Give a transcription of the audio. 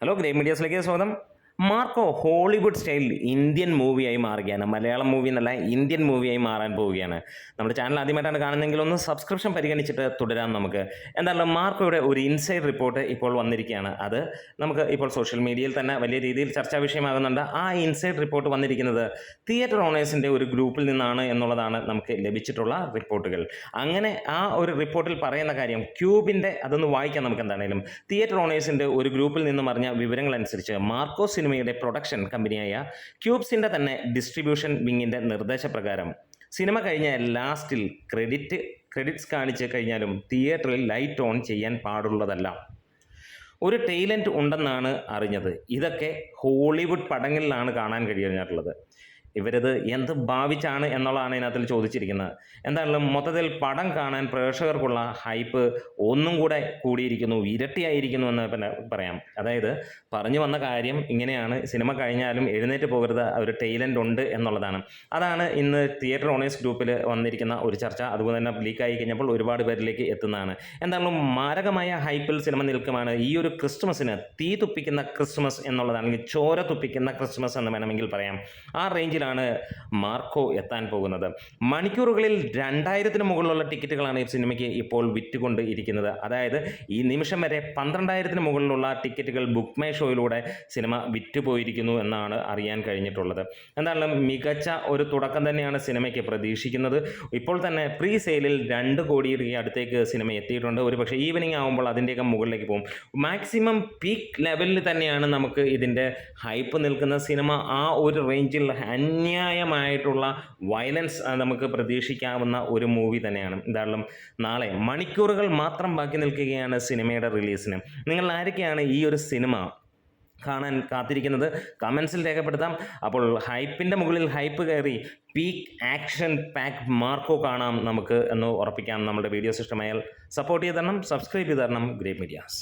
Hello great മീഡിയാസിലേക്ക് സ്വാഗതം. Marco Hollywood style Indian മൂവിയായി മാറുകയാണ്. Malayalam movie എന്നല്ല, ഇന്ത്യൻ മൂവിയായി മാറാൻ പോവുകയാണ്. നമ്മുടെ ചാനൽ ആദ്യമായിട്ടാണ് കാണുന്നതെങ്കിൽ ഒന്ന് സബ്സ്ക്രിപ്ഷൻ പരിഗണിച്ചിട്ട് തുടരാം. നമുക്ക് എന്തായാലും മാർക്കോയുടെ ഒരു ഇൻസൈഡ് റിപ്പോർട്ട് ഇപ്പോൾ വന്നിരിക്കുകയാണ്. അത് നമുക്ക് ഇപ്പോൾ സോഷ്യൽ മീഡിയയിൽ തന്നെ വലിയ രീതിയിൽ ചർച്ചാ വിഷയമാകുന്നുണ്ട്. ആ ഇൻസൈഡ് റിപ്പോർട്ട് വന്നിരിക്കുന്നത് തിയേറ്റർ ഓണേഴ്സിൻ്റെ ഒരു ഗ്രൂപ്പിൽ നിന്നാണ് എന്നുള്ളതാണ് നമുക്ക് ലഭിച്ചിട്ടുള്ള റിപ്പോർട്ടുകൾ. അങ്ങനെ ആ ഒരു റിപ്പോർട്ടിൽ പറയുന്ന കാര്യം ക്യൂബിൻ്റെ, അതൊന്ന് വായിക്കാം നമുക്ക്. എന്താണെങ്കിലും തിയേറ്റർ ഓണേഴ്സിൻ്റെ ഒരു ഗ്രൂപ്പിൽ നിന്നും അറിഞ്ഞ വിവരങ്ങൾ അനുസരിച്ച് മാർക്കോ സിനിമയുടെ പ്രൊഡക്ഷൻ കമ്പനിയായ ക്യൂബ്സിൻ്റെ തന്നെ ഡിസ്ട്രിബ്യൂഷൻ വിങ്ങിൻ്റെ നിർദ്ദേശപ്രകാരം സിനിമ കഴിഞ്ഞ ലാസ്റ്റിൽ ക്രെഡിറ്റ്സ് കാണിച്ച് കഴിഞ്ഞാലും തിയേറ്ററിൽ ലൈറ്റ് ഓൺ ചെയ്യാൻ പാടുള്ളതല്ല. ഒരു ടൈലൻറ്റ് ഉണ്ടെന്നാണ് അറിഞ്ഞത്. ഇതൊക്കെ ഹോളിവുഡ് പടങ്ങളിലാണ് കാണാൻ കഴിയുന്നത്. ഇവരത് എന്ത് ഭാവിച്ചാണ് എന്നുള്ളതാണ് ഇതിനകത്തിൽ ചോദിച്ചിരിക്കുന്നത്. എന്തായാലും മൊത്തത്തിൽ പടം കാണാൻ പ്രേക്ഷകർക്കുള്ള ഹൈപ്പ് ഒന്നും കൂടെ കൂടിയിരിക്കുന്നു, ഇരട്ടിയായിരിക്കുന്നു എന്ന് പിന്നെ പറയാം. അതായത് പറഞ്ഞു വന്ന കാര്യം ഇങ്ങനെയാണ്: സിനിമ കഴിഞ്ഞാലും എഴുന്നേറ്റ് പോകരുത്, ഒരു ടൈലൻ്റ് ഉണ്ട് എന്നുള്ളതാണ്. അതാണ് ഇന്ന് തിയേറ്റർ ഓണേഴ്സ് ഗ്രൂപ്പിൽ വന്നിരിക്കുന്ന ഒരു ചർച്ച. അതുപോലെ തന്നെ ലീക്കായി കഴിഞ്ഞപ്പോൾ ഒരുപാട് പേരിലേക്ക് എത്തുന്നതാണ്. എന്തായാലും മാരകമായ ഹൈപ്പിൽ സിനിമ നിൽക്കുമാണ്. ഈ ഒരു ക്രിസ്മസിന് തീ തുപ്പിക്കുന്ന ക്രിസ്മസ് എന്നുള്ളതാണ്, അല്ലെങ്കിൽ ചോര തുപ്പിക്കുന്ന ക്രിസ്മസ് എന്ന് വേണമെങ്കിൽ പറയാം. ആ റേഞ്ചിൽ ാണ് മാർക്കോ എത്താൻ പോകുന്നത്. മണിക്കൂറുകളിൽ 2000-ന് മുകളിലുള്ള ടിക്കറ്റുകളാണ് ഈ സിനിമയ്ക്ക് ഇപ്പോൾ വിറ്റുകൊണ്ട് ഇരിക്കുന്നത്. അതായത് ഈ നിമിഷം വരെ 12,000-ന് മുകളിലുള്ള ടിക്കറ്റുകൾ ബുക്ക് മൈ ഷോയിലൂടെ സിനിമ വിറ്റുപോയിരിക്കുന്നു എന്നാണ് അറിയാൻ കഴിഞ്ഞിട്ടുള്ളത്. എന്തായാലും മികച്ച ഒരു തുടക്കം തന്നെയാണ് സിനിമയ്ക്ക് പ്രതീക്ഷിക്കുന്നത്. ഇപ്പോൾ തന്നെ പ്രീ സെയിലിൽ 2 കോടിയുടെ അടുത്തേക്ക് സിനിമ എത്തിയിട്ടുണ്ട്. ഒരു പക്ഷേ ഈവനിങ് ആകുമ്പോൾ അതിൻ്റെയൊക്കെ മുകളിലേക്ക് പോകും. മാക്സിമം പീക്ക് ലെവലിൽ തന്നെയാണ് നമുക്ക് ഇതിൻ്റെ ഹൈപ്പ് നിൽക്കുന്ന സിനിമ. ആ ഒരു റേഞ്ചിൽ അന്യായമായിട്ടുള്ള വയലൻസ് നമുക്ക് പ്രതീക്ഷിക്കാവുന്ന ഒരു മൂവി തന്നെയാണ്. എന്തായാലും നാളെ മണിക്കൂറുകൾ മാത്രം ബാക്കി നിൽക്കുകയാണ് സിനിമയുടെ റിലീസിന്. നിങ്ങൾ ആരൊക്കെയാണ് ഈ ഒരു സിനിമ കാണാൻ കാത്തിരിക്കുന്നത്? കമൻസിൽ രേഖപ്പെടുത്താം. അപ്പോൾ ഹൈപ്പിൻ്റെ മുകളിൽ ഹൈപ്പ് കയറി പീക്ക് ആക്ഷൻ പാക്ക് മാർക്കോ കാണാം നമുക്ക് എന്ന് ഉറപ്പിക്കാം. നമ്മുടെ വീഡിയോസ് ഇഷ്ടമായാൽ സപ്പോർട്ട് ചെയ്ത് തരണം, സബ്സ്ക്രൈബ് ചെയ്ത് തരണം. Great medias.